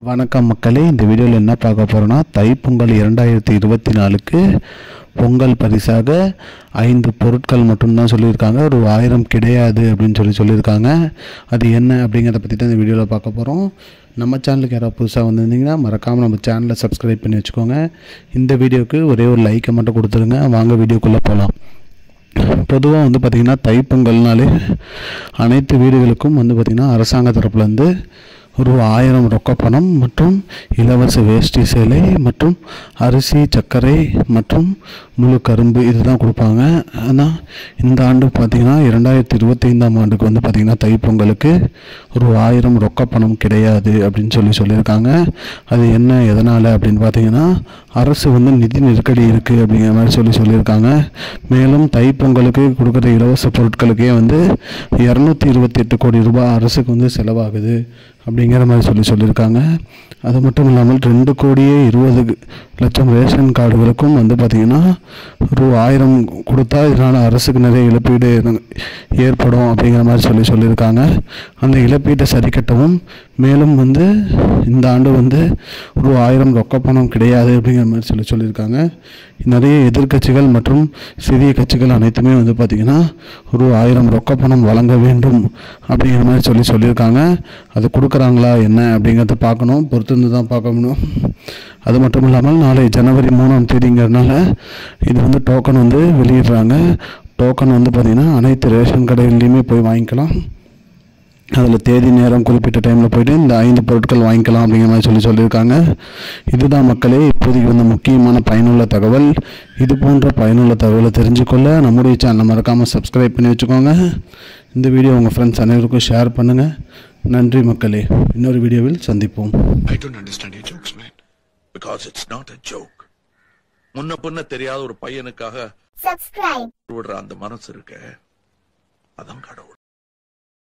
வணக்கம் மக்களே, இந்த வீடியோவில் என்ன பார்க்க போகிறோன்னா தைப்பொங்கல் 2024க்கு பொங்கல் பரிசாக 5 பொருட்கள் மட்டும்தான் சொல்லியிருக்காங்க. ஒரு 1000 கிடையாது அப்படின்னு சொல்லியிருக்காங்க. அது என்ன அப்படிங்கிறத பற்றி தான் இந்த வீடியோவில் பார்க்க போகிறோம். நம்ம சேனலுக்கு யாராவது புதுசாக வந்திருந்தீங்கன்னா மறக்காமல் நம்ம சேனலை சப்ஸ்கிரைப் பண்ணி வச்சுக்கோங்க. இந்த வீடியோவுக்கு ஒரே ஒரு லைக்கை மட்டும் கொடுத்துருங்க. வாங்க வீடியோக்குள்ளே போகலாம். பொதுவாக பார்த்திங்கன்னா தைப்பொங்கல்னாலே அனைத்து வீடுகளுக்கும் பார்த்திங்கன்னா அரசாங்க தரப்புலேருந்து ஒரு 1000 ரொக்க பணம் மற்றும் இலவச வேஷ்டி சேலை மற்றும் அரிசி, சர்க்கரை மற்றும் முழு கரும்பு இதுதான் கொடுப்பாங்க. ஆனால் இந்த ஆண்டு பார்த்திங்கன்னா 2025ஆம் ஆண்டுக்கு பார்த்திங்கன்னா தைப்பொங்கலுக்கு ஒரு 1000 ரொக்க பணம் கிடையாது அப்படின்னு சொல்லியிருக்காங்க. அது என்ன எதனால் அப்படின்னு பார்த்திங்கன்னா அரசு நிதி நெருக்கடி இருக்குது அப்படிங்கிற மாதிரி சொல்லியிருக்காங்க. மேலும் தைப்பொங்கலுக்கு கொடுக்குற இலவச பொருட்களுக்கே 228 கோடி ரூபாய் அரசுக்கு செலவாகுது அப்படிங்கிற மாதிரி சொல்லியிருக்காங்க. அது மட்டும் இல்லாமல் 2,20,00,000 ரேஷன் கார்டுகளுக்கும் பார்த்திங்கன்னா ஒரு 1000 கொடுத்தா இதனால் அரசுக்கு நிறைய இழப்பீடு ஏற்படும் அப்படிங்கிற மாதிரி சொல்லியிருக்காங்க. அந்த இழப்பீட்டை சரி கட்டவும் மேலும் இந்த ஆண்டு ஒரு 1000 ரொக்க பணம் கிடையாது அப்படிங்கிற மாதிரி சொல்லியிருக்காங்க. நிறைய எதிர்கட்சிகள் மற்றும் சிறிய கட்சிகள் அனைத்துமே பார்த்திங்கன்னா ஒரு 1000 ரொக்க பணம் வழங்க வேண்டும் அப்படிங்கிற மாதிரி சொல்லியிருக்காங்க. அது கொடுக்குறாங்களா என்ன அப்படிங்கிறத பார்க்கணும், பொறுத்திருந்து தான் பார்க்கணும். அது மட்டும் இல்லாமல் நாளை ஜனவரி 3ஆம் தேதிங்கிறதுனால இது டோக்கன் வெளியிடுறாங்க. டோக்கன் பார்த்திங்கன்னா அனைத்து ரேஷன் கடைகள்லையுமே போய் வாங்கிக்கலாம். அதில் தேதி நேரம் குறிப்பிட்ட டைமில் போய்ட்டு இந்த 5 பொருட்கள் வாங்கிக்கலாம் அப்படிங்கிற மாதிரி சொல்லியிருக்காங்க. இதுதான் மக்களே இப்போதைக்கு முக்கியமான பயனுள்ள தகவல். இது போன்ற பயனுள்ள தகவலை தெரிஞ்சுக்கொள்ள நம்முடைய சேனலை மறக்காமல் சப்ஸ்கிரைப் பண்ணி வச்சுக்கோங்க. இந்த வீடியோ உங்கள் ஃப்ரெண்ட்ஸ் அனைவருக்கும் ஷேர் பண்ணுங்கள். நன்றி மக்களே, இன்னொரு வீடியோவில் சந்திப்போம். I don't understand your jokes, man. Because it's not a joke. முன்ன பின்ன தெரியாத ஒரு பையனுக்காக subscribe விடுற அந்த மனசு இருக்க, அதான் கடவுள்.